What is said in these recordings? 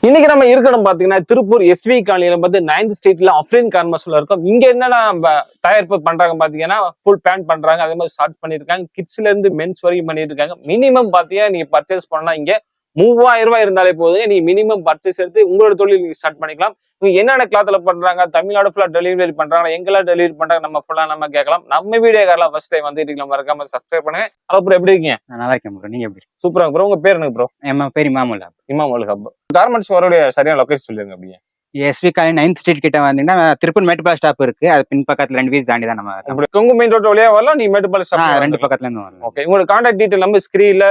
இன்னைக்கு நம்ம இருக்கணும் பாத்தீங்கன்னா திருப்பூர் எஸ்வி காலனியில வந்து 9th ஸ்ட்ரீட்ல அஃப்ரீன் கார்மெண்ட்ஸ்ல இருக்கும். இங்க என்னன்னா தயாரிப்பு பண்றாங்க பாத்தீங்கன்னா ஃபுல் பேண்ட் பண்றாங்க, அதே மாதிரி ஷார்ட் பண்ணிருக்காங்க, கிட்ஸ்ல இருந்து மென்ஸ் வரைக்கும் பண்ணிட்டு இருக்காங்க. மினிமம் பாத்தீங்கன்னா நீங்க பர்ச்சேஸ் பண்ணா இங்க 3000 ரூபாய் இருந்தாலே போதுங்க. நீங்க மினிமம் பர்ச்சேஸ் எடுத்து உங்களோட தொழில் நீங்க ஸ்டார்ட் பண்ணிக்கலாம். இவங்க என்னென்ன கிளாத்ல பண்றாங்க, தமிழ்நாடு ஃபுல்லா டெலிவரி பண்றாங்க, எங்கெல்லாம் டெலிவரி பண்றாங்க நம்ம ஃபுல்லா நம்ம கேட்கலாம். நம்ம வீடியோக்காரெல்லாம் ஃபர்ஸ்ட் டைம் வந்து இருக்கீங்க, மறக்காம சப்ஸ்கிரைப் பண்ணுங்க. அப்புறம் எப்படி இருக்கீங்க? நல்லா இருக்கேன் ப்ரோ. நீங்க எப்படி? சூப்பரா ப்ரோ. உங்க பேர் என்ன ப்ரோ? என் பேர் இமாமுல். இமாமுல் ஹப். கார்மெண்ட்ஸ் வரக்கூடிய சரியான லொகேஷன் சொல்லுங்க அப்படியே. எஸ்வி காலனி 9th ஸ்ட்ரீட் கிட்ட வந்தீங்கன்னா திருப்பூர் மேட்டுப்பாளையம் ஸ்டாப் இருக்கு. அது பின் பக்கத்துல 2 வீதி தாண்டி தான் நம்ம இருக்கோம். அப்படி கொங்கு மெயின் ரோட் வழியா வரலாம், நீ மேட்டுப்பாளையம் ஸ்டாப் 2 பக்கத்துல இருந்து வரலாம். ஓகே. உங்களுக்கு கான்டாக்ட் டீடைல் நம்ம ஸ்கிரீன்ல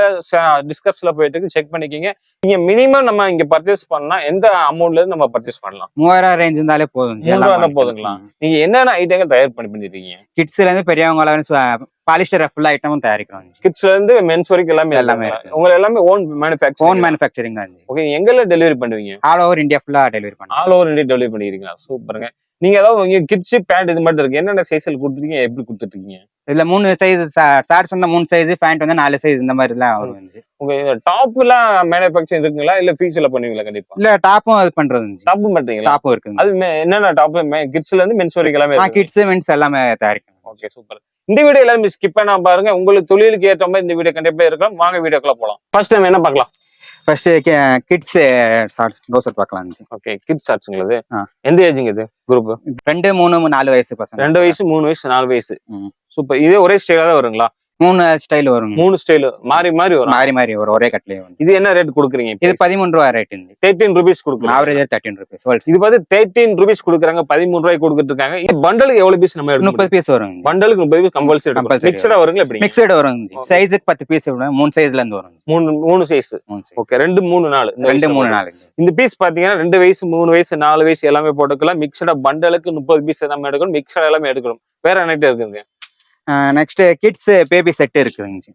டிஸ்கிரிப்ஷன்ல போயிட்டு செக் பண்ணிக்கிங்க. நீங்க மினிமம் நம்ம இங்க பர்ச்சேஸ் பண்ணா எந்த அமௌண்ட்ல இருந்து நம்ம பர்ச்சேஸ் பண்ணலாம்? 3000 ரேஞ்ச் இருந்தாலே போதும். 3000 போதுங்களா? நீங்க என்னென்ன ஐட்டங்கள் தயார் பண்ணிருக்கீங்க? கிட்ஸ்ல இருந்து பெரியவங்க பாலிஸ்டர் ஃபுல் ஐட்டமும் தயாரிக்கிறோம். கிட்ஸ்ல இருந்து மென்ஸ் வரைக்கும் எல்லாமே உங்க எல்லாமே ஓன் மேனுஃபேக்சரிங் தான். ஓகே. எங்கெல்ல டெலிவரி பண்ணுவீங்க? ஆல் ஓவர் இந்தியா ஃபுல்லா டெலிவரி பண்ணுவோம். ஆல் ஓவர் இந்தியா டெலிவரி பண்ணிருக்கீங்களா? சூப்பருங்க. நீங்க ஏதாவது உங்க கிட்ஸ் பேண்ட் இது மாதிரி இருக்கு, என்னென்ன சைஸ்ல கொடுத்துருக்கீங்க, எப்படி கொடுத்துருக்கீங்க? இதுல 3 சைஸ் ஷார்ட்ஸ் வந்து 3 சைஸ், பேண்ட் வந்து 4 சைஸ், இந்த மாதிரி எல்லாம் வரும். உங்க டாப் எல்லாம் மேனுஃபேக்சரிங் இருக்குங்களா, இல்ல ஃபியூச்சர்ல பண்ணுவீங்களா? கண்டிப்பா. இல்ல டாப்பும் அது பண்றது. டாப்பும் பண்றீங்களா? டாப்பும் இருக்கு. அது என்னென்ன டாப்? கிட்ஸ்ல இருந்து மென்ஸ் வரைக்கும் எல்லாமே. கிட்ஸ் மென்ஸ் எல்லாமே தயாரிக்கும். Okay, super. இந்த வீடியோ எல்லாரும் ஸ்கிப் பண்ணாம பாருங்க. உங்களுக்கு தொழிலுக்கு ஏற்ற மாதிரி இந்த வீடியோ கண்டிப்பா இருக்கும். வாங்க வீடியோக்குள்ள போலாம். ஃபர்ஸ்ட் டைம் என்ன பார்க்கலாம்? ஃபர்ஸ்ட் கிட்ஸ் ஷார்ட்ஸ் ப்ரௌசர் பார்க்கலாம். ஓகே, கிட்ஸ் ஷார்ட்ஸ்ங்களா? எந்த ஏஜ்ங்க இது குரூப்? 2, 3, 4 வயசு பசங்க. 2 வயசு, 3 வயசு, 4 வயசு. சூப்பர். இதே ஒரே ஸ்டைலா தான் வருங்களா? 3 ஸ்டைல் வரும். 3 ஸ்டைல் மாறி மாறி வரும். மாறி வரும். ஒரே கட்லயே வரும். இது என்ன ரேட் கொடுக்குறீங்க? இது 13 ரூபாய் ரேட். 13 ரூபீஸ் கொடுக்குறோம். Average 13 rupees. இது பார்த்து 13 ரூபீஸ் கொடுக்குறாங்க, 13 ரூபாய் கொடுத்துட்டு இருக்காங்க. இது பண்டலுக்கு எவ்வளவு பீஸ் நம்ம எடுக்கணும்? 30 பீஸ் வரும். பண்டலுக்கு 30 பீஸ் கம்பல்சரி எடுக்கணும். மிக்ஸ்டா வருங்களா? எப்படி மிக்ஸ்டு வரும். சைஸுக்கு 10 பீஸ் வரும். 3 சைஸ்ல இருந்து வரும். 3 சைஸ். ஓகே. 2, 3, 4. 2, 3, 4. இந்த பீஸ் பாத்தீங்கன்னா 2 வயசு, 3 வயசு, 4 வயசு எல்லாமே போட்டுக்கலாம். மிக்ஸ்டா பண்டலுக்கு 30 பீஸ் நம்ம எடுக்கணும். மிக்ஸ்டா எல்லாமே எடுக்கணும். வேற என்ன இருக்குங்க? நெக்ஸ்ட் கிட்ஸ் பேபி செட் இருக்குங்க.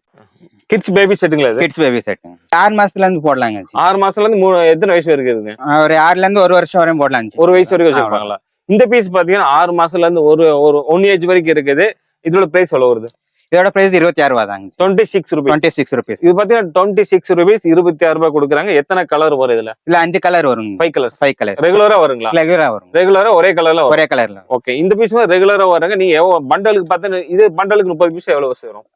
கிட்ஸ் பேபி செட்டுங்களா? கிட்ஸ் பேபி செட் 6 மாசத்துல இருந்து போடலாங்க. 6 மாசத்துல இருந்து எத்தனை வயசு வரைக்கும் இருக்குங்க? ஒரு 6ல இருந்து 1 வருஷம் வரையும் போடலாம். 1 வயசு வரைக்கும் வச்சிருப்பாங்களா? இந்த பீஸ் பாத்தீங்கன்னா 6 மாசத்துல இருந்து ஒரு 1 ஏஜ் வரைக்கும் இருக்குது. இதோட பிரைஸ் எவ்வளவு வருது? இதோட பிரைஸ் 26 ரூபாய் தாங்க. 26 ரூபீஸ். இது பாத்தீங்கன்னா 26 ரூபீஸ், 26 ரூபாய் கொடுக்குறாங்க. எத்தனை கலர் வரும் இதுல? இல்ல 5 கலர் வரும். 5 கலர்ஸ். ரெகுலரா வருங்களா? ரெகுலரா ஒரே கலர்ல? ஒரே கலர்ல. ஓகே. இந்த பீஸ் ரெகுலரா வருங்க. நீங்க பண்டலுக்கு பார்த்தா இது பண்டலுக்கு 30 பீஸ் எவ்வளவு வரும்?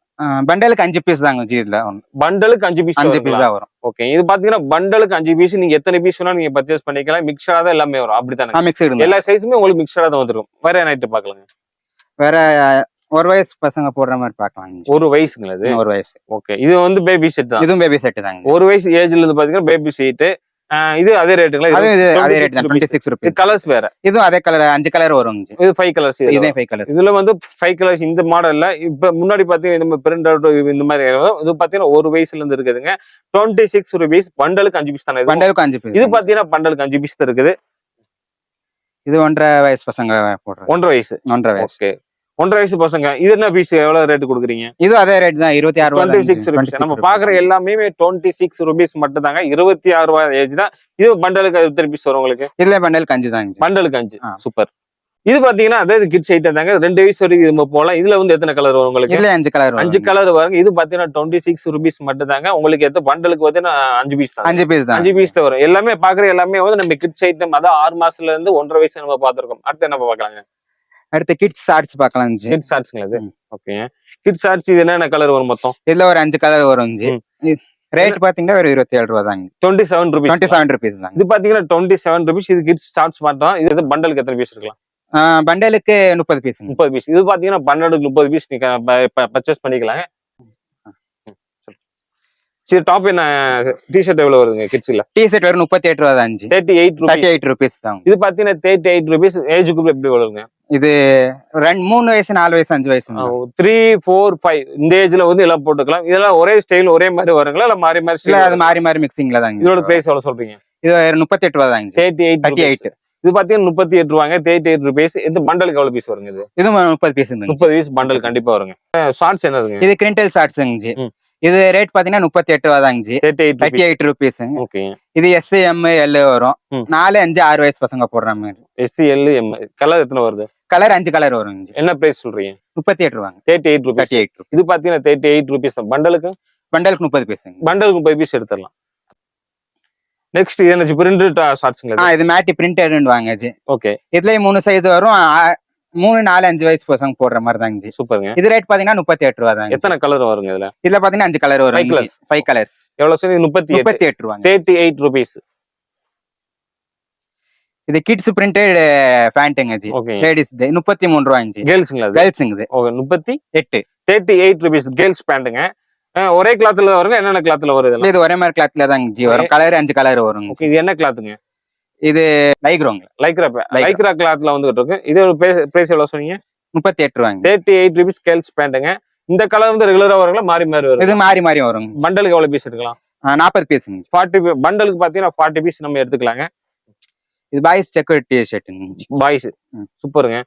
பண்டலுக்கு 5 பீஸ் தாங்க. இதுல பண்டலுக்கு 5 பீஸ் தான் வரும். ஓகே. இது பாத்தீங்கன்னா பண்டலுக்கு 5 பீஸ். நீங்க எத்தனை பீஸ் வேணா நீங்க பர்ச்சேஸ் பண்ணிக்கலாம். மிக்சடா தான் எல்லாமே வரும். அப்படித்தானே? மிக்சடு. எல்லா சைஸுமே உங்களுக்கு மிக்சடா தான் வந்துரும். வேற என்ன ஐட்டம் பார்க்கலாங்க? வேற 1 வயசு பசங்க போடுற மாதிரி பார்க்கலாம். 1 வயசுங்களா? இது 1 வயசு. ஓகே. இது வந்து பேபி செட் தான். இதுவும் பேபி செட் தாங்க. 1 வயசு ஏஜ்ல இருந்து பாத்தீங்கன்னா பேபி செட். இது அதே ரேட்டுங்களா? அதே ரேட் தான். 26 ரூபீஸ். கலர்ஸ் வேற? இதுவும் அதே கலர் 5 கலர் வரும். இது 5 கலர்ஸ். இதே 5 கலர்ஸ். இதுல வந்து 5 கலர்ஸ் இந்த மாடல்ல. இப்ப முன்னாடி பாத்தீங்கன்னா நம்ம பிரிண்ட் அவுட் இந்த மாதிரி இது பாத்தீங்கன்னா 1 வயசுல இருந்து இருக்குதுங்க. 26 ரூபீஸ். பண்டலுக்கு 5 பீஸ் தானே? பண்டலுக்கு 5 பீஸ். இது பாத்தீங்கன்னா பண்டலுக்கு 5 பீஸ் தான் இருக்குது. இது 1.5 வயசு பசங்க போடுறாங்க. 1.5 வயசு. 1.5 வயசு. ஓகே. 1.5 வயசு பசங்க. இது என்ன பீஸ் எவ்வளவு ரேட் கொடுக்குறீங்க? இது அதே ரேட் தான். 26 ரூபாய். 26 ரூபீஸ். நம்ம பாக்குற எல்லாமே 26 ரூபீஸ் மட்டும் தாங்க. 26 ரூபாய் ஏஜ் தான். இது பண்டலுக்கு எத்தனை பீஸ் வரும் உங்களுக்கு? இல்ல பண்டலுக்கு 5 தாங்க. பண்டலுக்கு 5. சூப்பர். இது பாத்தீங்கன்னா அதாவது கிட்ஸ் ஐட்டம் தாங்க. 2 வயசு வரைக்கும் நம்ம போலாம். இதுல வந்து எத்தனை கலர் வரும் உங்களுக்கு? இல்ல 5 கலர். 5 கலர் வருங்க. இது பாத்தீங்கன்னா 26 ரூபீஸ் மட்டும் தாங்க. உங்களுக்கு எத்த பண்டலுக்கு பாத்தீங்கன்னா 5 பீஸ் தான். 5 பீஸ் தான். 5 பீஸ் தான் வரும். எல்லாமே பாக்குற எல்லாமே வந்து நம்ம கிட்ஸ் ஐட்டம். அதான் 6 மாசத்துல இருந்து 1.5 வயசு நம்ம பாத்துருக்கோம். அடுத்து என்ன பாக்கலாங்க? அடுத்து கிட்ஸ் ஷார்ட்ஸ் பார்க்கலாம். கிட்ஸ் ஷார்ட்ஸ்ங்களா? இது ஓகே. கிட்ஸ் ஷார்ட்ஸ் இது என்ன கலர் வரும் மொத்தம்? இதுல ஒரு 5 கலர் வரும். ரேட் பாத்தீங்கன்னா ஒரு 27 ரூபாய் தாங்க. 27 ரூபீஸ். 27 ரூபீஸ் தான். இது பாத்தீங்கன்னா 27 ரூபீஸ். இது கிட்ஸ் ஷார்ட்ஸ் மட்டும். இது பண்டலுக்கு எத்தனை பீஸ் இருக்கலாம்? பண்டலுக்கு 30 பீஸ். 30 பீஸ். இது பாத்தீங்கன்னா பண்டலுக்கு 30 பீஸ் நீங்க பர்ச்சேஸ் பண்ணிக்கலாங்க. சரி, டாப் என்ன டி-ஷர்ட் எவ்வளவு வருதுங்க கிட்ஸ்ல? டி-ஷர்ட் வெறும் 38 ரூபாய் தான். 38 ரூபீஸ் தான். இது பாத்தீங்கன்னா 38 ரூபீஸ். ஏஜ் குரூப் எப்படி வருங்க? இது 3 வயசு, 4 வயசு, 5 வயசு. 3, 4, 5 இந்த ஏஜ்ல வந்து எல்லாம் போட்டுக்கலாம். இதெல்லாம் ஒரே ஸ்டைல் ஒரே மாதிரி வருங்களா, இல்ல மாறி மாறி? இல்ல அது மாறி மாறி மிக்சிங்ல தாங்க. இதோட பிரைஸ் எவ்வளவு சொல்றீங்க? இது 38 ரூபாய் தாங்க. 38. இது பாத்தீங்கன்னா 38 ரூபாங்க. 38 ரூபீஸ். இது பண்டலுக்கு எவ்வளவு பீஸ் வருங்க? இது 30 பீஸ். 30 பீஸ் பண்டல் கண்டிப்பா வருங்க. ஷார்ட்ஸ் என்னதுங்க? இது கிரிண்டல் ஷார்ட்ஸ்ங்க. இது ரேட் பாத்தீங்கன்னா 38 ரூபாய் தாங்க. 38 ரூபீஸ். ஓகே. இது S, M, L வரும். 4, 5, 6 வயசு பசங்க போடுற மாதிரி. S, L, M. கலர் எத்தனை வருது? கலர் 5 கலர் வரும். என்ன பிரைஸ் சொல்றீங்க? 38 ரூபாங்க. 38 ரூபீஸ். இது பாத்தீங்கன்னா 38 ரூபீஸ். பண்டலுக்கு 30 பீஸ். பண்டலுக்கு 30 பீஸ் எடுத்துடலாம். நெக்ஸ்ட் இது என்ன பிரிண்டட் ஷார்ட்ஸ்ங்களா? இது மேட்டி பிரிண்டட் வாங்க. ஓகே. இதுலயே 3 சைஸ் வரும். 3, 4, 5 வயசு பசங்க போடுற மாதிரி தாங்க. சூப்பருங்க. இது ரேட் பாத்தீங்கன்னா 38 ரூபா தாங்க. எத்தனை கலர் வருங்க இதுல? இதுல பாத்தீங்கன்னா 5 கலர் வரும். 5 கலர்ஸ். எவ்வளவு சொன்னீங்க? 38 ரூபாங்க. 38 rupees. இது கிட்ஸ் பிரிண்டட் பேண்ட்ங்க. லேடிஸ் 33 ரூபாங்க. கேர்ள்ஸ்ங்களா? கேர்ள்ஸ்ங்க. ஓகே. 38 rupees கேர்ள்ஸ் பேண்ட்ங்க. ஒரே கிளாத்ல வருங்க? என்னென்ன கிளாத்ல வருது? இது ஒரே மாதிரி கிளாத்ல தாங்க வரும். கலர் 5 கலர் வரும். ஓகே. இது என்ன கிளாத்துங்க? இது லைக்ரா கிளாத்ல வந்துட்டு இருக்கு. இது பிரைஸ் எவ்வளவு சொன்னீங்க? 38 ரூபாங்க. 38 rupees கேர்ள்ஸ் பேண்ட்ங்க. இந்த கலர் வந்து ரெகுலரா வருங்களா? மாறி வரும்? இது மாறி வரும். பண்டலுக்கு எவ்வளவு பீஸ் எடுக்கலாம்? 40 பீஸ்ங்க. 40 பண்டலுக்கு பாத்தீங்கன்னா 40 பீஸ் நம்ம எடுத்துக்கலாங்க. இது பாய்ஸ் செக்குடு டி-ஷர்ட்டுங்க. பாய்ஸ். சூப்பருங்க.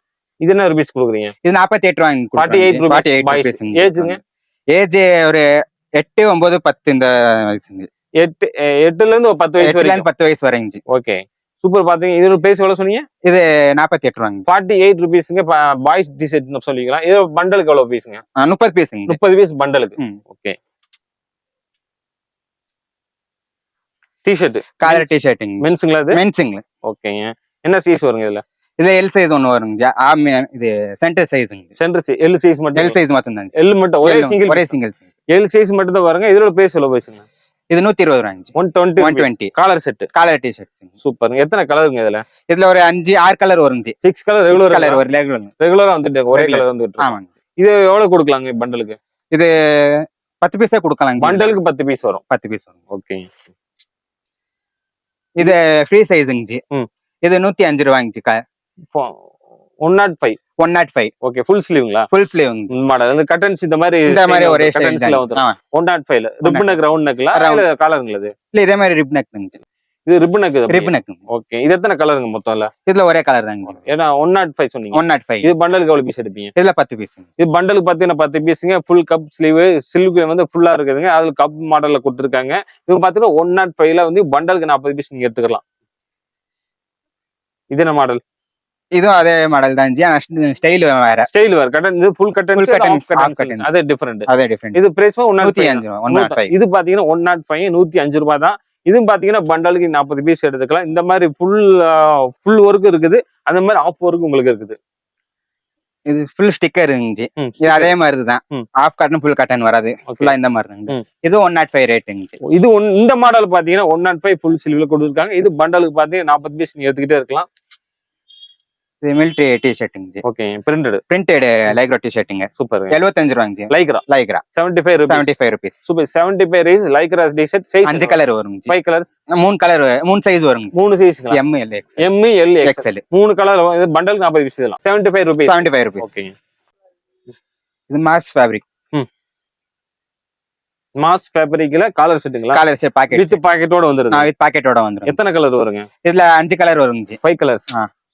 இது என்ன ரூபீஸ் கொடுக்குறீங்க? இது 48 ரூபாங்க. 48 பாய்ஸ். ஏஜ்ங்க? ஏஜ் ஒரு 8, 9, 10 இந்த வயசுங்க. 8ல இருந்து 10 வயசு வரைக்கும். 10 வயசு வரைக்கும். ஓகே. சூப்பர். பாத்தீங்க. இது பிரைஸ் எவ்வளவு சொன்னீங்க? இது 48 ரூபாங்க. 48 rupeesங்க பாய்ஸ் டி-ஷர்ட் சொல்லிக்கலாம். இது பண்டலுக்கு எவ்வளவு பீஸ்ங்க? 30 பீஸ்ங்க. 30 பீஸ் பண்டலுக்கு. ஓகே. டி-ஷர்ட் காலர் டி-ஷர்ட்டுங்க. மென்ஸ்ங்களா? இது மென்ஸ்ங்க. ஓகேங்க. என்ன சைஸ் வருங்க இதுல? இதுல எல் சைஸ் ஒன்னு வருங்க. இது சென்டர் சைஸ்ங்க. சென்டர் சைஸ் எல் சைஸ் மட்டும். எல் சைஸ் மட்டும் தான். எல் மட்டும் ஒரே சிங்கிள் சைஸ். எல் சைஸ் மட்டும் தான் வருங்க. இதோட பிரைஸ் எவ்வளவு பைசுங்க? இது 120 ரூபாங்க. 120 காலர் செட். Collar T-shirt. சூப்பருங்க. எத்தனை கலருங்க இதுல? இதுல ஒரு 5, 6 கலர் வருங்க. 6 கலர் ரெகுலரா வந்துட்டு ஒரே கலர் வந்துட்டு. ஆமாங்க. இது எவ்வளவு கொடுக்கலாங்க பண்டலுக்கு? இது 10 பீஸே கொடுக்கலாங்க. பண்டலுக்கு 10 பீஸ் வரும். 10 பீஸ் வரும். ஓகே. இது ஃப்ரீ சைஸ்ங்க. இது 105 ரூபாங்க. 105. 105. ஓகே. ஃபுல் ஸ்லீவ்ங்களா? ஃபுல் ஸ்லீவ்ங்க. மாடல் இந்த கட்டன்ஸ் இந்த மாதிரி ஒரே கட்டன்ஸ்ல வந்து 105 ரிப்பன் நெக் ரவுண்ட் நெக்ல இல்ல காலருங்களா? இது இல்ல இதே மாதிரி ரிப்பன் நெக்ங்க. இது ribbon neck. Ribbon neck. Okay. இது எத்தனை கலருங்க மொத்தம்ல? இதுல ஒரே கலர் தாங்க. ஏன்னா 105 சொன்னீங்க. 105. இது பண்டலுக்கு எவ்வளவு பீஸ் எடுப்பீங்க? இதுல 10 பீஸ். இது பண்டலுக்கு பாத்தீங்கன்னா 10 பீஸ்ங்க. ஃபுல் கப் ஸ்லீவ் சில்க் வந்து ஃபுல்லா இருக்குதுங்க. அதுல கப் மாடல்ல கொடுத்துருக்காங்க. இது பாத்தீங்கன்னா 105ல வந்து பண்டலுக்கு 40 பீஸ் நீங்க எடுத்துக்கலாம். இது என்ன மாடல்? இதுவும் அதே மாடல் தான். ஸ்டைல் வேற. ஸ்டைல் வேற. கட்டன் இது ஃபுல் கட்டன் அதே டிஃபரண்ட். இது பிரைஸ் 105. இது பாத்தீங்கன்னா 105 105 ரூபாய் தான். இதுவும் பாத்தீங்கன்னா பண்டலுக்கு 40 பீஸ் எடுத்துக்கலாம். இந்த மாதிரி ஃபுல் ஒர்க் இருக்குது. அந்த மாதிரி ஆஃப் ஒர்க் உங்களுக்கு இருக்குது. இது ஃபுல் ஸ்டிக்கர் இருந்துச்சு. இது அதே மாதிரி தான். ஆஃப் காட்டன் ஃபுல் காட்டன் வராது. ஃபுல்லா இந்த மாதிரி தான். இது 105 ரேட்டுங்க. இது இந்த மாடல் பாத்தீங்கன்னா 105 ஃபுல் சில்வர்ல கொடுத்துருக்காங்க. இது பண்டலுக்கு பாத்தீங்கன்னா 40 பீஸ் நீங்க எடுத்துக்கிட்டே இருக்கலாம். இது மிலிட்டரி டி-ஷர்ட்டுங்க. ஓகே. பிரிண்டட் லைக்ரா டி-ஷர்ட்டுங்க. சூப்பர். 75 ரூபாங்க. Lycra 75 rupees. Super. 75 rupees lycra T-shirt. Size 5 colour வருங்க. 5 கலர்ஸ். 3 சைஸ் வருங்க. 3 சைஸ்ங்களா? M, L, XL. M, L, XL. 3 colour. இது பண்டலுக்கு 40 பீஸ் இதெல்லாம். 75 rupees. ஓகே. இது மாஸ் ஃபேப்ரிக். மாஸ் ஃபேப்ரிக்ல காலர் செட்டுங்களா? Collar set pocket. வித் பாக்கெட்டோட வந்துருது. வித் பாக்கெட்டோட வந்துரும். எத்தனை கலர் வருங்க? இதுல 5 கலர் வருங்க. 5 கலர்ஸ்.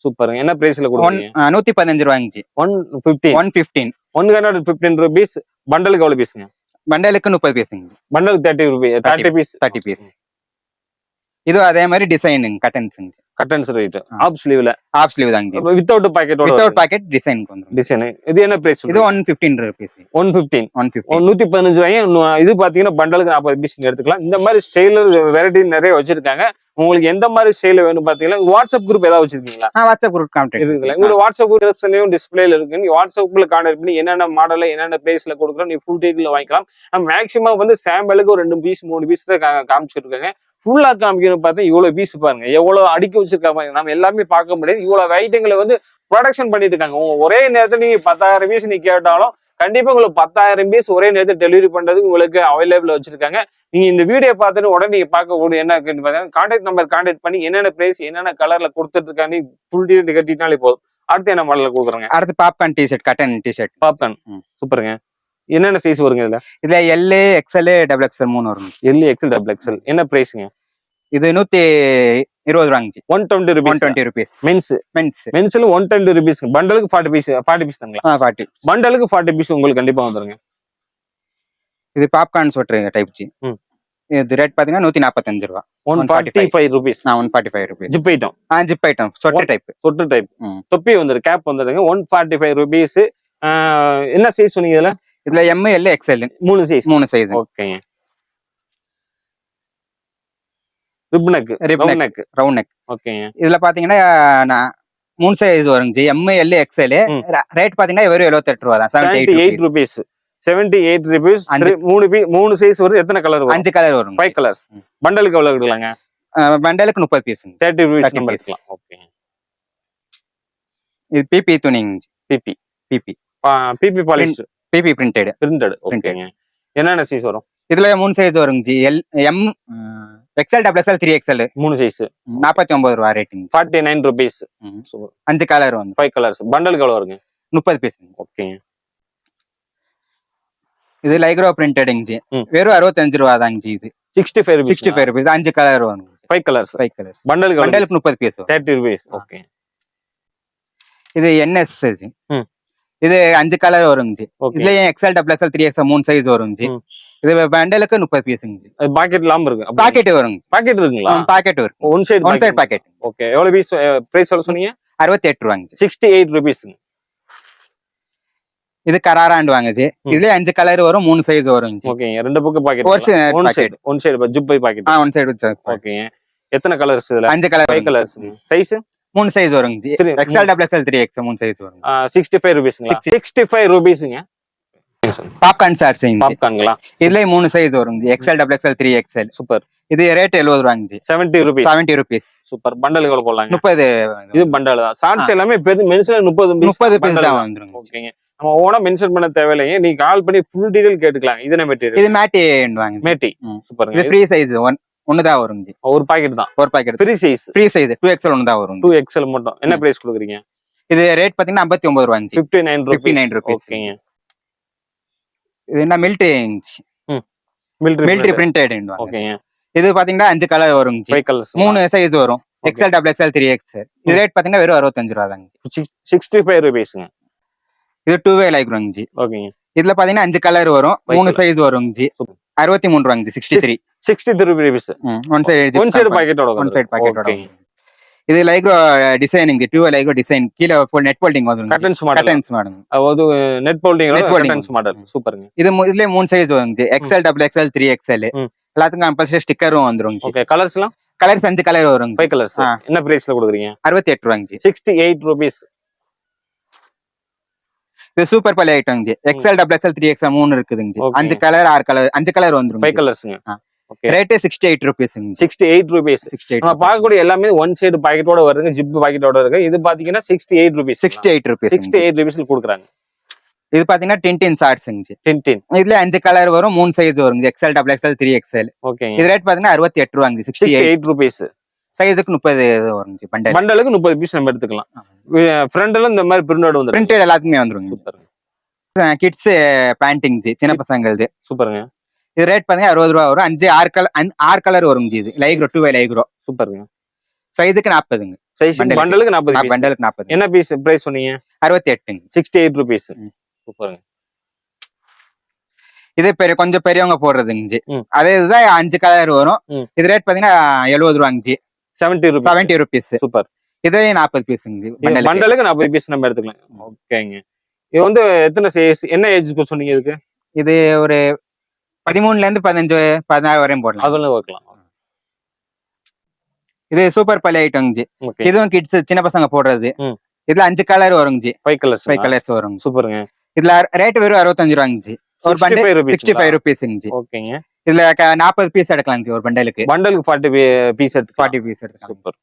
சூப்பருங்க. என்ன பிரைஸ்ல கொடுக்குறீங்க? 115 ரூபாய்ங்க. 115. 115 rupees. பண்டலுக்கு எவ்வளவு பீஸ்ங்க? பண்டலுக்கு 30 பீஸ்ங்க. பண்டலுக்கு 30 பீஸ். 30 பீஸ். இது அதே மாதிரி டிசைனுங்க. கட்டன்ஸ் ரேட். ஆஃப் ஸ்லீவ்ல. ஆஃப் ஸ்லீவ் தாங்க. வித்தவுட் பாக்கெட்டோட. வித்தவுட் பாக்கெட் டிசைனுக்கு வந்துரும். டிசைன். இது என்ன பிரைஸ்? இது 115 rupees. 115 ரூபாய். இது பாத்தீங்கன்னா பண்டலுக்கு 40 பீஸ் எடுத்துக்கலாம். இந்த மாதிரி ஸ்டைலர் வெரைட்டி நிறைய வச்சிருக்காங்க. உங்களுக்கு எந்த மாதிரி ஸ்டைல வேணும் பாத்தீங்கன்னா வாட்ஸ்அப் குரூப் ஏதாவது வச்சிருக்கீங்களா? வாட்ஸ்அப் குரூப் கான்டாக்ட் இருக்குங்களா? உங்களுக்கு வாட்ஸ்அப் குரூப் டிஸ்கிரிப்ஷன்லயும் டிஸ்பிளேல இருக்கு. நீங்க வாட்ஸ்அப்ல கான்டாக்ட் பண்ணி என்னென்ன மாடல்ல என்னென்ன பிரைஸ்ல கொடுக்குறோம் நீ ஃபுல் டீடைல் வாங்கிக்கலாம். நம்ம மேக்ஸிமம் வந்து சாம்பிளுக்கு ஒரு 2 பீஸ் 3 பீஸ் தான் காமிச்சிட்டு இருக்காங்க. ஃபுல்லா காமிக்கணும் பார்த்தா இவ்வளவு பீஸ் பாருங்க. எவ்வளவு அடுக்கி வச்சிருக்காங்க. நம்ம எல்லாமே பார்க்க முடியாது. இவ்வளவு ஐட்டங்களை வந்து ப்ரொடக்ஷன் பண்ணிட்டு இருக்காங்க. ஒரே நேரத்தில் நீங்க 10,000 பீஸ் நீ கேட்டாலும் கண்டிப்பா உங்களுக்கு 10,000 பீஸ் ஒரே நேரத்தில் டெலிவரி பண்றதுக்கு உங்களுக்கு அவைலபிள் வச்சிருக்காங்க. நீங்க இந்த வீடியோ பார்த்துட்டு உடனே நீங்க பார்க்கக்கூடிய என்ன கான்டாக்ட் நம்பர் கான்டாக்ட் பண்ணி என்னென்ன பிரைஸ் என்னென்ன கலர்ல கொடுத்துட்டு இருக்காங்க ஃபுல் டீடைல் கட்டிட்டாலே போதும். அடுத்து என்ன மாடல்ல கொடுக்குறாங்க? அடுத்து பாப்கார்ன் டி-ஷர்ட். கட்டன் டி-ஷர்ட். பாப்கார்ன். சூப்பருங்க. என்னென்ன சைஸ் வருங்க இதுல? L, XL, XXL 3 வரும். L, XL, XXL. என்ன பிரைஸ்ங்க? இது 120 ரூபாய்ங்க. 120 rupees. மென்ஸ்ல 120 rupees. பண்டலுக்கு 40 பீஸ் தாங்களா? 40. பண்டலுக்கு 40 பீஸ் உங்களுக்கு கண்டிப்பா வந்துருங்க. இது பாப்கார்ன் ஸ்வெட்டர் டைப் ஜி. இது ரேட் பாத்தீங்கன்னா 145 ரூபாய். 145 rupees. 145 rupees. Zip item. Zip item. Sweater type. தொப்பி வந்துரு கேப் வந்துருங்க. 145 rupees. என்ன சைஸ் சொன்னீங்க இதுல? இதுல M, L, XL 3 சைஸ். ஓகேங்க. Rib neck, round neck. Round neck. ஓகேங்க. இதுல பாத்தீங்கன்னா 3 சைஸ் வருங்க. M, L, XL. ரேட் பாத்தீங்கன்னா வெறும் 78 ரூபா தான். 78 ரூபீஸ். 78 ரூபீஸ். 3 சைஸ் வருது. எத்தனை கலர் வரும்? 5 கலர் வரும். 5 கலர்ஸ். பண்டலுக்கு எவ்வளவு கொடுக்கலாங்க? பண்டலுக்கு 30 பீஸ். 30 ரூபீஸ் நம்ம எடுக்கலாம். ஓகே. இது பிபி துணிங்க. PP. PP. PP polish. PP printed. ஓகேங்க. என்னென்ன சைஸ் வரும்? இதுல 3 சைஸ் வருங்க. L, M, XL, double XL, 3XL. 3 size. 49 ரூபா ரேட்டிங். 49 ரூபீஸ். 5 கலர் வந்து. 5 கலர்ஸ். பண்டலுக்கு எவ்வளவு வருங்க? 30 பீஸ். ஓகேங்க. இது லைக்ரோ பிரிண்டட்ங்க. வெறும் 65 ரூபா தாங்க இது. 65 ரூபீஸ். 65 ரூபீஸ். 5 கலர் வரும். 5 கலர்ஸ். பண்டலுக்கு 30 பீஸ். 30 ரூபீஸ். ஓகே. இது என்எஸ். இது 5 கலர் வருங்க. இதுல XL, double XL, 3XL 3 size வருங்க. இது பண்டலுக்கு 30 பீஸ்ங்க. பாக்கெட் இல்லாம இருக்கு. பாக்கெட் வருங்க. பாக்கெட் இருக்குங்களா? பாக்கெட் வரும். One side packet. ஓகே. எவ்வளவு பீஸ் பிரைஸ் சொல்ல சொன்னீங்க? 68 ரூபாங்க. 68 ரூபீஸ்ங்க. இது கராராண்டு வாங்குச்சு. இதுல 5 கலர் வரும். 3 சைஸ் வரும். ஓகே. ரெண்டு பக்கம் pocket. One side zip pocket. One side. Okay. எத்தனை கலர்ஸ் இதுல? 5 கலர். 5 கலர்ஸ். சைஸ் 3 சைஸ் வருங்க. XL, double XL, 3XL 3 size வரும். 65 ரூபீஸ்ங்களா? 65 ரூபீஸ்ங்க. Popcorn shorts. பாப்கார்ன்ங்களா? இதுல 3 சைஸ் வருங்க. XL, double XL, 3XL. Super. இது ரேட் 70 ரூபாங்க. 70 ரூபீஸ். சூப்பர். பண்டலுக்கு எவ்வளவு போடலாம்? 30. இது பண்டல் தான். ஷார்ட்ஸ் எல்லாமே மென்ஷன்ல 30 பீஸ் தான் வந்துரும். ஓகேங்க. நம்ம ஓனா மென்ஷன் பண்ண தேவையில்லைங்க. நீங்க கால் பண்ணி ஃபுல் டீடைல் கேட்டுக்கலாம். இது என்ன மெட்டீரியல்? இது மேட்டிவாங்க. மேட்டி. சூப்பர். இது ஃப்ரீ சைஸ் ஒன்னு தான் வருங்க. ஒரு பாக்கெட் தான். ஒரு பாக்கெட். Free size. 2XL ஒன்னு தான் வரும். 2XL மட்டும். என்ன பிரைஸ் கொடுக்குறீங்க? இது ரேட் பாத்தீங்கன்னா 59 ரூபாங்க. 59 ரூபீஸ். ஓகேங்க. இது என்ன மிலிட்டரி பிரிண்டட். ஓகேங்க. இது பாத்தீங்கன்னா 5 கலர் வருங்க. 5 கலர்ஸ். 3 சைஸ் வரும். XL, double XL, 3XL. இது ரேட் பாத்தீங்கன்னா வெறும் 65 ரூபா தாங்க. 65 ரூபீஸ்ங்க. இது 2-வே லைக்ரோங்க. ஓகேங்க. இதுல பாத்தீங்கன்னா 5 கலர் வரும். 3 சைஸ் வருங்க. 63 ரூபாங்க. 63 ரூபீஸ். ஒன் சைடு பாக்கெட்டோட. இது லைக்ரோ டிசைனிங். 2-வே லைக்ரோ டிசைன். கீழ நெட் போல்டிங் வரும். கட்டன்ஸ் மாடல். அது நெட் போல்டிங் கட்டன்ஸ் மாடல். சூப்பர்ங்க. இதுல 3 சைஸ் வருங்க. XL, double XL, 3XL. எல்லாத்துக்கும் கம்பல்சரி ஸ்டிக்கரும் வந்துரும். ஓகே. கலர்ஸ்லாம்? கலர்ஸ் 5 கலர் வரும். 5 கலர்ஸ். என்ன பிரைஸ்ல கொடுக்குறீங்க? 68 ரூபாங்க. 68 ரூபீஸ். இது சூப்பர் பல் ஐட்டம்ங்க. எக்ஸ்எல், டபுள் எக்ஸ்எல், 3XL 3 இருக்குதுங்க. 5 கலர், 6 கலர், 5 கலர் வந்துரும். 5 கலர்ஸ்ங்க. ஓகே. ரேட் 68 ரூபீஸ்ங்க. 68 ரூபீஸ். நம்ம பார்க்கக்கூடிய எல்லாமே ஒன் சைடு பாக்கெட்டோட வருதுங்க. ஜிப் பாக்கெட்டோட இருக்கு. இது பாத்தீங்கன்னா 68 ரூபீஸ். 68 ரூபீஸ்ல கொடுக்குறாங்க. இது பாத்தீங்கன்னா டின்டின் ஷார்ட்ஸ்ங்க. டின்டின். இதுல 5 கலர் வரும். 3 சைஸ் வருங்க. XL, double XL, 3XL. Okay. இது ரேட் பாத்தீங்கன்னா 68 ரூபாங்க. 68 ரூபீஸ். சைஸுக்கு 30 வருங்க. பண்டலுக்கு 30 பீஸ் நம்ம எடுத்துக்கலாம். ஃப்ரண்ட்ல இந்த மாதிரி பிரிண்டட் வந்து பிரிண்டட் எல்லாத்துக்குமே வந்துருங்க. சூப்பர். கிட்ஸ் பேண்டிங் சின்ன பசங்களுது. சூப்பருங்க. இது ரேட் பாத்தீங்கன்னா 60 ரூபா வரும். 6 கலர் வரும். இது லைக்ரோ 2-வே லைக்ரோ. சூப்பருங்க. சைஸுக்கு 40ங்க. சைஸ் பண்டலுக்கு 40. பண்டலுக்கு 40. என்ன பீஸ் பிரைஸ் சொன்னீங்க? 68ங்க. 68 ரூபீஸ். சூப்பருங்க. இது கொஞ்சம் பெரியவங்க போடுறதுங்க. அதே இதுதான் 5 கலர் வரும். இது ரேட் பாத்தீங்கன்னா 70 ரூபாங்க. 70 ரூபீஸ். சூப்பர். இது 40 பீஸ்ங்க. பண்டலுக்கு 40 பீஸ் நம்ம எடுத்துக்கலாம். ஓகேங்க. இது வந்து எத்தனை சைஸ், என்ன ஏஜ்க்கு சொன்னீங்க இதுக்கு? இது ஒரு 13ல இருந்து 15 16 வரையும் போடலாம். அதுல வைக்கலாம். இது சூப்பர் பல் ஐட்டம்ங்க. இதுவும் கிட்ஸ் சின்ன பசங்க போடுறது. இதுல 5 கலர் வருங்க. 5 கலர்ஸ் வரும். சூப்பருங்க. இதுல ரேட் வெறும் 65 ரூபாங்க. ஒரு பண்டல் 65 ரூபீஸ்ங்க. ஓகேங்க. இதுல 40 பீஸ் எடுக்கலாம். ஒரு பண்டலுக்கு 40 பீஸ் எடுத்துக்கலாம். சூப்பர்.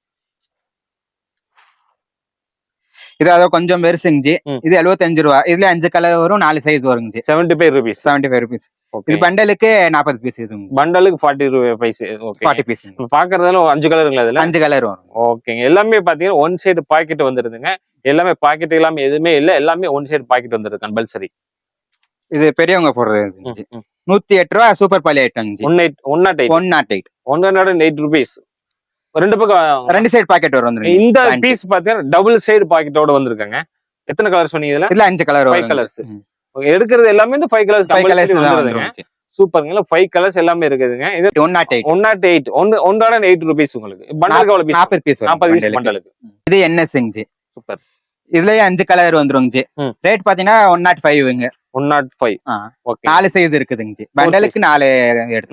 இது அதோ கொஞ்சம் பெருசுங்க. இது 75 ரூபா. இதுல 5 கலர் வரும். 4 சைஸ் வருங்க. 75 ரூபீஸ். இது பண்டலுக்கு 40 பீஸ். இது பண்டலுக்கு 40 பீஸ். ஓகே. 40 பீஸ். பாக்குறதால 5 கலருங்களா? இதுல 5 கலர் வரும். ஓகேங்க. எல்லாமே பாத்தீங்கன்னா ஒன் சைடு பாக்கெட் வந்துருதுங்க. எல்லாமே பாக்கெட் எல்லாமே எதுவுமே இல்ல. எல்லாமே ஒன் சைடு பாக்கெட் வந்துருது கம்பல்சரி. இது பெரியவங்க போடுறது. 108 ரூபா சூப்பர் பல் ஐட்டம்ங்க. 108 ரூபீஸ். ரெண்டு பக்கம் 2 சைடு பாக்கெட் வரும். இந்த பீஸ் பாத்தீங்கன்னா டபுள் சைடு பாக்கெட்டோட வந்திருக்காங்க. எத்தனை கலர் சொன்னீங்க இதுல? இதுல 5 கலர் 5 கலர்ஸ். எடுக்கிறது எல்லாமே இந்த 5 கலர்ஸ் வந்துருதுங்க. சூப்பருங்க. 5 கலர்ஸ் எல்லாமே இருக்குதுங்க. இது 108 108 ரூபீஸ் உங்களுக்கு. பண்டலுக்கு எவ்வளவு பீஸ்? 40 பீஸ். 40 பீஸ் பண்டலுக்கு. இது என்எஸ்ங்க. சூப்பர். இதுலயே 5 கலர் வந்துருங்க. ரேட் பாத்தீங்கன்னா 105ங்க. 105. ஓகே. 4 சைஸ் இருக்குதுங்க. பண்டலுக்கு 4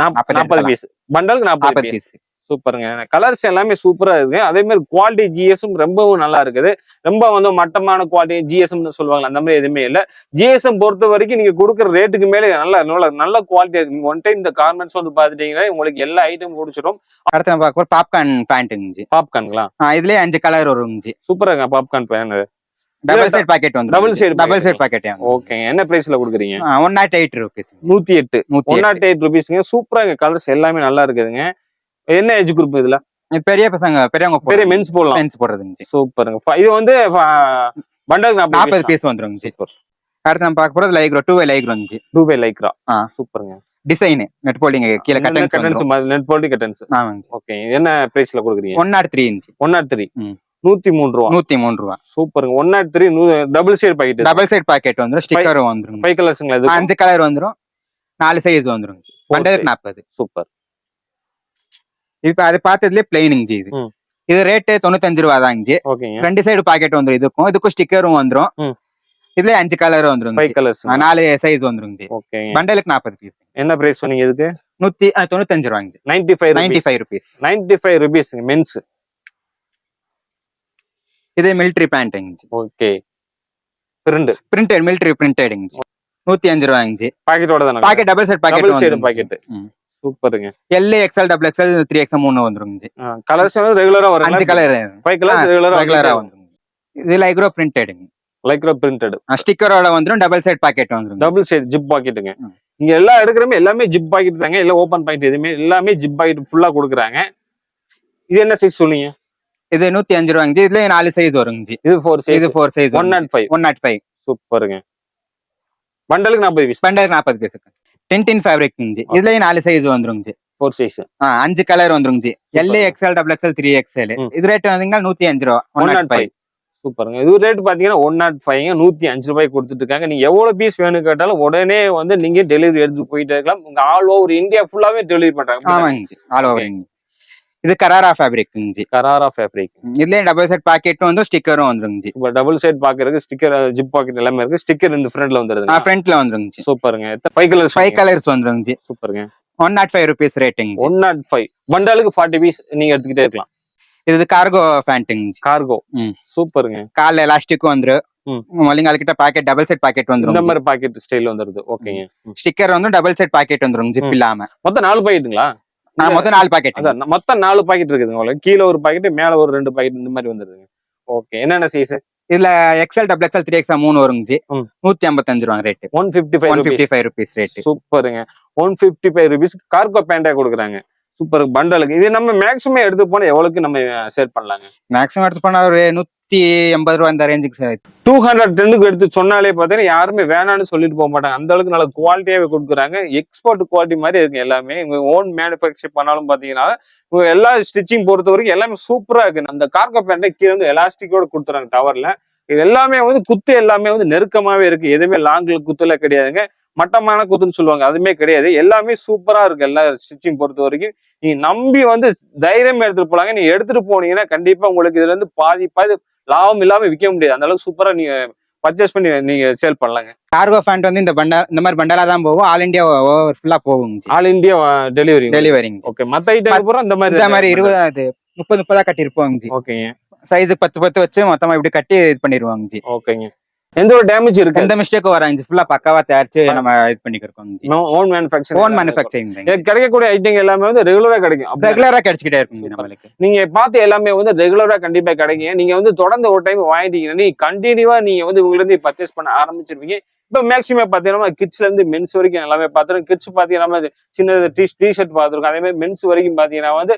40 பீஸ். பண்டலுக்கு 40 பீஸ். சூப்பருங்க. கலர்ஸ் எல்லாமே சூப்பரா இருக்கு. அதே மாதிரி குவாலிட்டி ஜிஎஸும் ரொம்பவும் நல்லா இருக்குது. ரொம்ப வந்து மட்டமான குவாலிட்டி ஜிஎஸ்எம்னு சொல்லுவாங்க, அந்த மாதிரி எதுவுமே இல்ல. ஜிஎஸ்எம் பொறுத்த வரைக்கும் நீங்க கொடுக்குற ரேட்டுக்கு மேலே நல்ல குவாலிட்டியா இருக்கு. ஒன் டைம் இந்த கார்மெண்ட்ஸ் வந்து பாத்துட்டீங்கன்னா உங்களுக்கு எல்லா ஐட்டம் முடிச்சிடும். அடுத்து நம்ம பார்க்க பாப்கார்ன் பேண்ட் இருந்துச்சு. பாப்கார்ன்களா? இதுலயே 5 கலர் வருங்க. சூப்பராங்க popcorn pant. Double side pocket வந்து டபுள் சைடு பாக்கெட். ஓகேங்க. என்ன பிரைஸ்ல கொடுக்குறீங்க? 108 ரூபீஸ். 108 108 ரூபீஸ்ங்க. சூப்பராங்க. கலர்ஸ் எல்லாமே நல்லா இருக்குதுங்க. என்ன ஏஜ் குரூப் இதுல? பெரிய பசங்க, பெரிய மென்ஸ் போடலாம். மென்ஸ் போடுறதுங்க. சூப்பருங்க. இது வந்து பண்டல் 40 பீஸ் வந்துருங்க. சூப்பர். அடுத்து நம்ம பார்க்க போறது லைக்ரா 2 வே லைக்ரா வந்து. 2 வே லைக்ரா. சூப்பருங்க. டிசைன் நெட் போல்டிங் கீழ கட்டன்ஸ் நெட் போல்டிங் கட்டன்ஸ். ஆமாங்க. ஓகே. என்ன பிரைஸ்ல கொடுக்குறீங்க? 103 இன்ச். 103 103 ரூபாய். 103 ரூபாய். சூப்பருங்க. 103 டபுள் சைடு பாக்கெட் வந்துரும். ஸ்டிக்கர் வந்துரும். 5 கலர்ஸ்ங்களா இது? 5 கலர் வந்துரும். 4 சைஸ் வந்துரும். பண்டல் 40. சூப்பர். இப்ப அது பார்த்ததுலயே பிளைனிங் ஜி இது. இது ரேட் 95 ரூபாய் தாங்க. ஓகேங்க. ரெண்டு சைடு பாக்கெட் வந்துரும். இதுக்கும் ஸ்டிக்கரும் வந்துரும். இதுல 5 கலர் வந்துரும். 5 கலர்ஸ். 4 சைஸ் வந்துரும். ஓகே. பண்டலுக்கு 40 பீஸ். என்ன பிரைஸ் சொன்னீங்க இதுக்கு? 195 ரூபாய். 95 ரூபீஸ். 95 rupees men's. இது military pant. Okay. Printed military printed 105 ரூபாய். பாக்கெட்டோட தான? Pocket double side pocket. சூப்பருங்க. L XL double XL 3XL 3 வந்துரும். கலர்ஸ் ரெகுலரா வரும். 5 கலர் 5 கலர்ஸ் ரெகுலரா வந்துரும். இது லைக்ரோ பிரிண்டட். ஸ்டிக்கரோட வந்துரும். டபுள் சைடு பாக்கெட் வந்துரும். டபுள் சைடு ஜிப் பாக்கெட்டுங்க. இங்க எல்லா எடுக்கிறமே எல்லாமே ஜிப் பாக்கெட் தாங்க. இல்ல ஓபன் பாக்கெட் எதுவுமே எல்லாமே ஜிப் பாக்கெட் ஃபுல்லா கொடுக்குறாங்க. இது என்ன சைஸ் சொன்னீங்க? இது 105 ரூபாய். இதுல 4 சைஸ் வருங்க. இது 4 சைஸ். இது 4 சைஸ். 105. சூப்பருங்க. பண்டலுக்கு 40 பீஸ். பண்டலுக்கு 40 பீஸ். Dentine fabric. இதுல 4 சைஸ் வந்துரும். 4 சைஸ். 5 கலர் வந்துரும். L XL double XL 3XL. இது ரேட் வந்தீங்கன்னா 105 ரூபாய். 105. சூப்பருங்க. இது ரேட் பாத்தீங்கன்னா 105 105 ரூபாய் கொடுத்துட்டு இருக்காங்க. நீங்க எவ்வளவு பீஸ் வேணும் கேட்டாலும் உடனே வந்து நீங்க டெலிவரி எடுத்து போயிட்டே இருக்கலாம். உங்க ஆல் ஓவர் இந்தியா ஃபுல்லாவே டெலிவரி பண்றாங்க. ஆமாங்க. All over. இது கராரா ஃபேப்ரிக். இதுல டபுள் சைடு பாக்கெட்டும் வந்து ஸ்டிக்கரும் வந்துருங்க. இப்ப டபுள் சைடு பாக்கறதுக்கு ஸ்டிக்கர் ஜிப் பாக்கெட் எல்லாமே இருக்கு. ஸ்டிக்கர் இந்த ஃப்ரண்ட்ல வந்துருது. ஃப்ரண்ட்ல வந்துருங்க. சூப்பருங்க. 5 கலர்ஸ் வந்துருங்க. சூப்பருங்க. 105 ரூபீஸ் ரேட்டிங். 105. பண்டலுக்கு 40 பீஸ் நீங்க எடுத்துக்கிட்டே இருக்கலாம். இது கார்கோ பேண்டிங். கார்கோ. சூப்பருங்க. கால்ல எலாஸ்டிக் வந்துரும். மொழிங்கால கிட்ட பாக்கெட் டபுள் சைடு பாக்கெட் வந்துரும். இந்த மாதிரி பாக்கெட் ஸ்டைல் வந்துருது. ஓகேங்க. ஸ்டிக்கர் வந்து டபுள் சைடு பாக்கெட் வந்துரும். ஜிப் இல்லாம. மொத்தம் 4 பாக்கெட்டுங்களா? மொத்தம் 4 பாக்கெட். மொத்தம் 4 பாக்கெட் இருக்குதுங்க. உங்களுக்கு கீழ ஒரு பாக்கெட், மேல ஒரு 2 பாக்கெட் இந்த மாதிரி வந்துருதுங்க. ஓகே. என்னென்ன சைஸ்? இதுல எக்ஸ்எல் டபுள் எக்ஸ்எல் 3XL 3 வருங்க. 155 ரூபாய் ரேட். 155 rupees rate. சூப்பருங்க. 155 ரூபீஸ் கார்கோ பேண்டா கொடுக்குறாங்க. சூப்பர். பண்டலுக்கு இது நம்ம மேக்ஸிமம் எடுத்து போனா எவ்வளவுக்கு நம்ம சேல் பண்ணலாங்க? மேக்ஸிமம் எடுத்து போனா ஒரு 180 ரூபாய் இந்த ரேஞ்சுக்கு. 210க்கு எடுத்து சொன்னாலே பாத்தீங்கன்னா யாருமே வேணான்னு சொல்லிட்டு போக மாட்டாங்க. அந்த அளவுக்கு நல்ல குவாலிட்டியாவே கொடுக்குறாங்க. எக்ஸ்போர்ட் குவாலிட்டி மாதிரி இருக்கு எல்லாமே. உங்க ஓன் மேனுபேக்சர் பண்ணாலும் பாத்தீங்கன்னா எல்லா ஸ்டிச்சிங் பொறுத்த வரைக்கும் எல்லாமே சூப்பரா இருக்கு. அந்த கார்கோ பேண்டை கீழே வந்து எலாஸ்டிக்கோட கொடுத்துறாங்க டவர்ல. இது எல்லாமே வந்து குத்து எல்லாமே வந்து நெருக்கமாவே இருக்கு. எதுவுமே லாங்ல குத்துல கிடையாதுங்க. மட்டமான குத்துன்னு சொல்லுவாங்க, அதுமே கிடையாது. எல்லாமே சூப்பரா இருக்கு. எல்லா ஸ்டிச்சிங் பொறுத்த வரைக்கும் நீ நம்பி வந்து தைரியம் எடுத்துட்டு போலாங்க. நீ எடுத்துட்டு போனீங்கன்னா கண்டிப்பா உங்களுக்கு இதுல இருந்து பாதி லாபம் இல்லாம விற்க முடியாது. அந்த அளவுக்கு சூப்பரா நீங்க பர்ச்சேஸ் பண்ணி நீங்க சேல் பண்ணலாங்க. கார்கோ பேண்ட் வந்து இந்த மாதிரி பண்டலா தான் போகும். ஆல் இந்தியா ஃபுல்லா போகும். All India delivery. ஓகே. மத்த ஐட்டம் பூரா இந்த மாதிரி 20 30 கட்டி இருப்போங்க. ஓகேங்க. சைஸ் 10 வச்சு மொத்தமா இப்படி கட்டி இது பண்ணிடுவாங்க. ஓகேங்க. எந்த ஒரு டேமேஜ் இருக்கு? எந்த மிஸ்டேக்கும் வராங்க. ஃபுல்லா பக்காவா தயாரிச்சு நம்ம இது பண்ணிக்கிறோம். Own manufacturing. கிடைக்கக்கூடிய ஐட்டம் எல்லாமே வந்து ரெகுலரா கிடைக்கும். ரெகுலரா கிடைச்சிட்டே இருக்கும் நம்மளுக்கு. நீங்க பார்த்து எல்லாமே வந்து ரெகுலரா கண்டிப்பா கிடைக்கும். நீங்க வந்து தொடர்ந்து ஒரு டைம் வாங்கிட்டீங்கன்னா நீ கண்டினியூவா நீங்க வந்து உங்களை இருந்து பர்ச்சேஸ் பண்ண ஆரம்பிச்சிருவீங்க. இப்ப மேக்ஸிமம் பாத்தீங்கன்னா கிட்ஸ்ல இருந்து மென்ஸ் வரைக்கும் எல்லாமே பாத்துருக்கோம். கிட்ஸ் பாத்தீங்கன்னா சின்ன டிஷர்ட் பாத்துருக்கோம். அதே மாதிரி மென்ஸ் வரைக்கும் பாத்தீங்கன்னா வந்து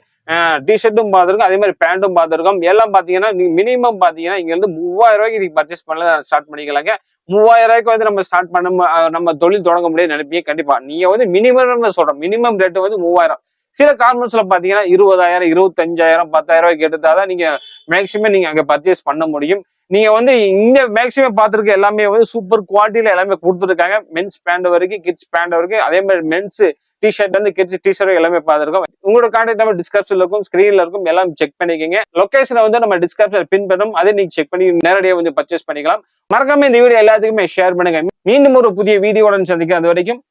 டிஷர்ட்டும் பாத்துருக்கோம். அதே மாதிரி பேண்ட்டும் பாத்துருக்கோம். எல்லாம் பாத்தீங்கன்னா நீங்க மினிமம் பாத்தீங்கன்னா இங்க இருந்து 3000 ரூபாய்க்கு நீங்க பர்ச்சேஸ் பண்ணல ஸ்டார்ட் பண்ணிக்கலாங்க. 3000 ரூபாய்க்கு வந்து நம்ம ஸ்டார்ட் பண்ண நம்ம தொழில் தொடங்க முடியாது நினைப்பீங்க. கண்டிப்பா நீங்க வந்து மினிமம் சொல்றோம். மினிமம் ரேட் வந்து 3000. சில கார்மெண்ட்ஸ்ல பாத்தீங்கன்னா 20000 25000 10000 ரூபாய்க்கு எடுத்தாதான் நீங்க மேக்சிமம் நீங்க அங்க பர்ச்சேஸ் பண்ண முடியும். நீங்க வந்து இந்த மேக்சிமம் பாத்துருக்க எல்லாமே வந்து சூப்பர் குவாலிட்டியில எல்லாமே கொடுத்துருக்காங்க. மென்ஸ் பேண்ட் வரைக்கும் கிட்ஸ் பேண்ட் வரைக்கும். அதே மாதிரி மென்ஸ் டிஷர்ட் வந்து கிட்ஸ் டிஷர்ட் எல்லாமே பாத்துருக்கோம். உங்களோட கான்டாக்ட் நம்பர் டிஸ்கிரிப்ஷன்ல இருக்கும், ஸ்கிரீன்ல இருக்கும். எல்லாம் செக் பண்ணிக்கோங்க. லொகேஷனை வந்து நம்ம டிஸ்கிரிப்ஷன்ல பின் பண்ணணும். அதே நீங்க செக் பண்ணி நேரடியாக வந்து பர்ச்சேஸ் பண்ணிக்கலாம். மறக்காம இந்த வீடியோ எல்லாத்துக்குமே ஷேர் பண்ணுங்க. மீண்டும் ஒரு புதிய வீடியோட சந்திக்கிறேன். அது வரைக்கும்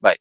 பாய்.